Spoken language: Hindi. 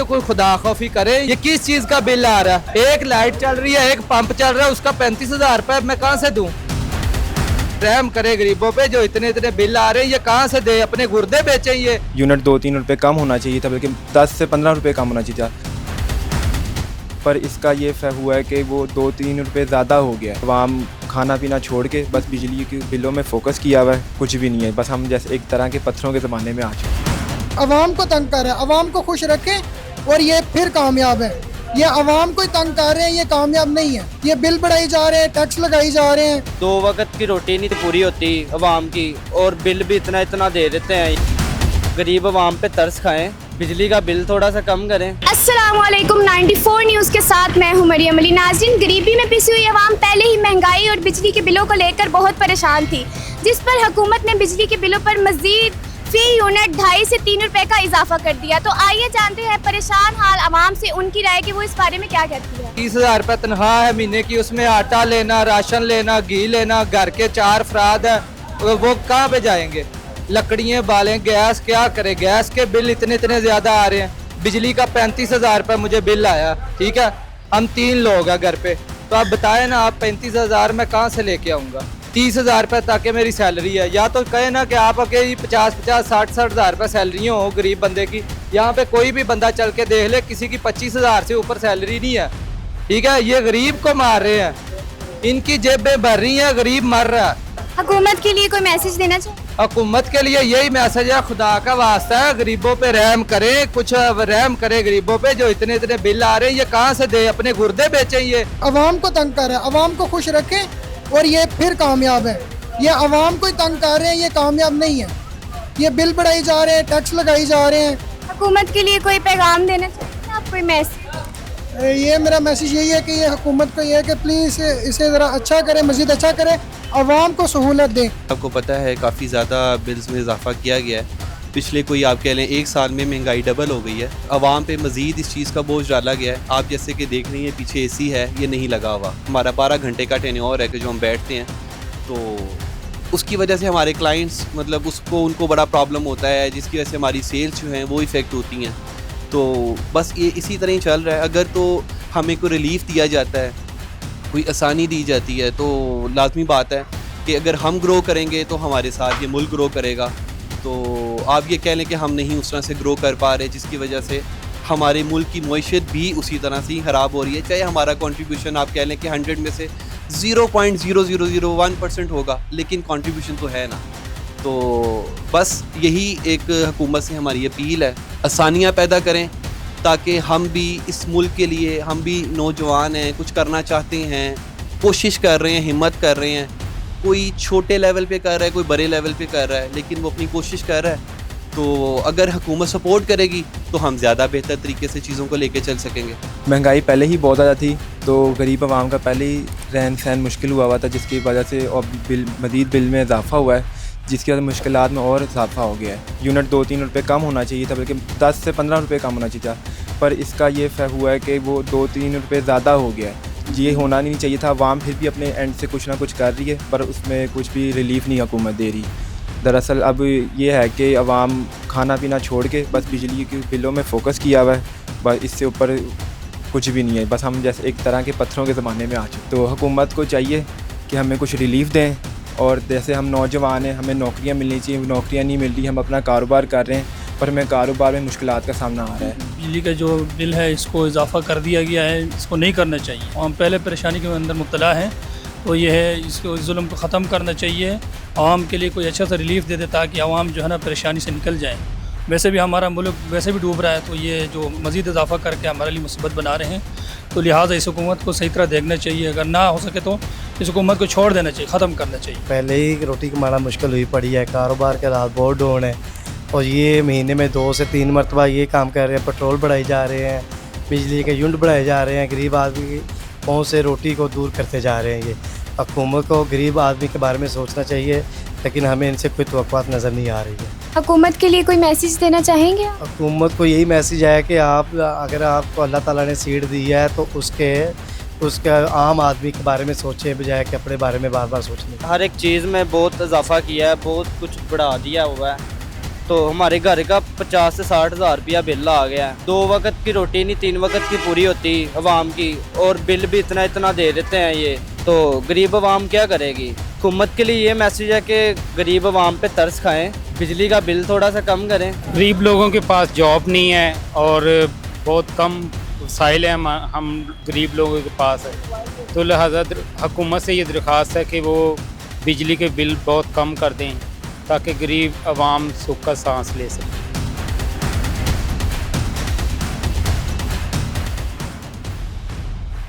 कोई खुदा खौफी करे, ये किस चीज का बिल आ रहा है? एक लाइट चल रही है, एक पंप चल रहा है, उसका 35,000 रुपए मैं कहाँ से दूं? रहम करे गरीबों पे, जो इतने इतने बिल आ रहे हैं, ये कहाँ से दे? अपने गुर्दे बेचे ये। यूनिट 2-3 रुपये कम होना चाहिए था, बल्कि 10 से 15 रुपये कम होना चाहिए था, पर इसका ये हुआ है कि वो 2-3 रुपये ज़्यादा हो गया। आवाम खाना पीना छोड़ के बस बिजली के बिलों में फोकस किया हुआ है, कुछ भी नहीं है। बस हम जैसे एक तरह के पत्थरों के ज़माने में आ चुके हैं। आवाम को तंग कर रहा है, आवाम को खुश रखें और ये फिर कामयाब है। ये आवाम को तंग कर रहे हैं, ये कामयाब नहीं है। ये बिल बढ़ाई जा रहे हैं, टैक्स लगाई जा रहे हैं। 2 वक्त की रोटी नहीं पूरी होती आवाम की, और बिल भी इतना इतना दे देते हैं। गरीब आवाम पे तरस खाएं, बिजली का बिल थोड़ा सा कम करें। अस्सलामुअलैकुम 94 न्यूज़ के साथ मैं हूं मरियम अली। नाज़रीन, गरीबी में पिसी हुई आवाम पहले ही महंगाई और बिजली के बिलों को लेकर बहुत परेशान थी, जिस पर हुकूमत ने बिजली के बिलों पर मज़ीद फी यूनिट 2.5 से 3 रुपए का इजाफा कर दिया। तो आइए जानते हैं परेशान हाल आवाम से उनकी राय कि वो इस बारे में क्या कहती है। 30,000 रुपए तनख्वाह है महीने की, उसमें आटा लेना, राशन लेना, घी लेना, घर के 4 अफराद है, वो कहाँ पे जाएंगे? लकड़ियाँ बालें, गैस क्या करे? गैस के बिल इतने इतने ज्यादा आ रहे हैं। बिजली का 35,000 रुपए मुझे बिल आया, ठीक है, हम 3 लोग हैं घर पे, तो आप बताएं ना, आप 35,000 मैं कहाँ से लेके आऊँगा? 30,000 रुपए तक मेरी सैलरी है। या तो कहे ना कि आप अकेले 50-50, 60-60 हज़ार रुपये सैलरी हो गरीब बंदे की। यहाँ पे कोई भी बंदा चल के देख ले, किसी की 25,000 से ऊपर सैलरी नहीं है, ठीक है। ये गरीब को मार रहे हैं, इनकी जेबें भर रही हैं, गरीब मर रहा है। हुकूमत के लिए कोई मैसेज देना चाहिए? हुकूमत के लिए यही मैसेज है, खुदा का वास्ता है, गरीबों पे रहम करे, कुछ रहम करे गरीबों पे, जो इतने इतने बिल आ रहे हैं, ये कहाँ से दे? अपने गुर्दे बेचे ये। आवाम को तंग कर रहा है, आवाम को खुश रखें और ये फिर कामयाब है। ये आवाम को तंग कर रहे हैं, ये कामयाब नहीं है। ये बिल बढ़ाई जा रहे हैं, टैक्स लगाई जा रहे हैं। हुकूमत के लिए कोई पैगाम देना चाहिए आप, कोई मैसेज? ये मेरा मैसेज यही है कि ये हुकूमत को ये है कि प्लीज़ इसे ज़रा अच्छा करें, मज़ीद अच्छा करें, आवाम को सहूलत दें। आपको पता है काफ़ी ज़्यादा बिल्स में इजाफा किया गया है। पिछले कोई आप कह लें 1 साल में महंगाई डबल हो गई है। आवाम पे मज़ीद इस चीज़ का बोझ डाला गया है। आप जैसे कि देख रही हैं पीछे एसी है, ये नहीं लगा हुआ। हमारा 12 घंटे का टेन्योर है कि जो हम बैठते हैं, तो उसकी वजह से हमारे क्लाइंट्स मतलब उनको बड़ा प्रॉब्लम होता है, जिसकी वजह से हमारी सेल्स जो हैं वो इफ़ेक्ट होती हैं। तो बस ये इसी तरह ही चल रहा है। अगर तो हमें कोई रिलीफ दिया जाता है, कोई आसानी दी जाती है, तो लाजमी बात है कि अगर हम ग्रो करेंगे तो हमारे साथ ये मुल्क ग्रो करेगा। तो आप ये कह लें कि हम नहीं उस तरह से ग्रो कर पा रहे, जिसकी वजह से हमारे मुल्क की मईशत भी उसी तरह से ही ख़राब हो रही है। चाहे हमारा कंट्रीब्यूशन आप कह लें कि 100 में से 0.0001% होगा, लेकिन कंट्रीब्यूशन तो है ना। तो बस यही एक हुकूमत से हमारी अपील है, आसानियाँ पैदा करें ताकि हम भी इस मुल्क के लिए, हम भी नौजवान हैं, कुछ करना चाहते हैं, कोशिश कर रहे हैं, हिम्मत कर रहे हैं। कोई छोटे लेवल पे कर रहा है, कोई बड़े लेवल पे कर रहा है, लेकिन वो अपनी कोशिश कर रहा है। तो अगर हुकूमत सपोर्ट करेगी तो हम ज़्यादा बेहतर तरीके से चीज़ों को लेके चल सकेंगे। महंगाई पहले ही बहुत ज़्यादा थी, तो गरीब आवाम का पहले ही रहन सहन मुश्किल हुआ था, जिसकी वजह से और मज़ीद बिल में इजाफा हुआ है, जिसकी वजह से मुश्किलात में और इजाफा हो गया है। यूनिट 2-3 रुपये कम होना चाहिए था, बल्कि 10 से 15 रुपये कम होना चाहिए था, पर इसका ये हुआ है कि वो 2-3 रुपये ज़्यादा हो गया है। ये होना नहीं चाहिए था। आवाम फिर भी अपने एंड से कुछ ना कुछ कर रही है, पर उसमें कुछ भी रिलीफ नहीं हुकूमत दे रही। दरअसल अब ये है कि आवाम खाना पीना छोड़ के बस बिजली के बिलों में फ़ोकस किया हुआ है, बस इससे ऊपर कुछ भी नहीं है। बस हम जैसे एक तरह के पत्थरों के ज़माने में आ चुके। तो हुकूमत को चाहिए कि हमें कुछ रिलीफ दें, और जैसे हम नौजवान हैं, हमें नौकरियां मिलनी चाहिए, नौकरियां नहीं मिल रही, हम अपना कारोबार कर रहे हैं, पर हमें कारोबार में मुश्किलात का सामना आ रहा है। बिजली का जो बिल है इसको इजाफा कर दिया गया है, इसको नहीं करना चाहिए। हम पहले परेशानी के अंदर मुब्तला हैं, तो ये है इसको जुल्म को ख़त्म करना चाहिए, आवाम के लिए कोई अच्छा सा रिलीफ दे दे ताकि आवाम जो है ना परेशानी से निकल जाए। वैसे भी हमारा मुल्क वैसे भी डूब रहा है, तो ये जो मज़ीद इजाफा करके हमारे लिए मुसीबत बना रहे हैं, तो लिहाजा इस हुकूमत को सही तरह देखना चाहिए। अगर ना हो सके तो इस हुकूमत को छोड़ देना चाहिए, ख़त्म करना चाहिए। पहले ही रोटी कमाना मुश्किल हुई पड़ी है, कारोबार के हालात बहुत डाउन है, और ये महीने में 2 से 3 मरतबा ये काम कर रहे हैं। पेट्रोल बढ़ाए जा रहे हैं, बिजली के यूनिट बढ़ाए जा रहे हैं, गरीब आदमी की पहुँच से रोटी को दूर करते जा रहे हैं। ये हुकूमत को गरीब आदमी के बारे में सोचना चाहिए, लेकिन हमें इनसे कोई तवक्कुआत नज़र नहीं आ रही है। हुकूमत के लिए कोई मैसेज देना चाहेंगे? हुकूमत को यही मैसेज है कि आप अगर आपको अल्लाह ताला ने सीट दी है तो उसके आम आदमी के बारे में सोचे, बजाय कि अपने बारे में बार बार सोचने। हर एक चीज़ में बहुत इजाफा किया है, बहुत कुछ बढ़ा दिया हुआ है। तो हमारे घर का 50 से 60 हज़ार रुपया बिल आ गया है। 2 वक्त की रोटी नहीं 3 वक्त की पूरी होती अवाम की, और बिल भी इतना दे देते हैं ये, तो गरीब अवाम क्या करेगी। हुकूमत के लिए ये मैसेज है कि गरीब अवाम पे तरस खाएं, बिजली का बिल थोड़ा सा कम करें। गरीब लोगों के पास जॉब नहीं है और बहुत कम वसाइल हैं हम गरीब लोगों के पास है, तो लिहाजा हुकूमत से ये दरख्वास्त है कि वो बिजली के बिल बहुत कम कर दें ताकि गरीब आवाम सुख का सांस ले सके।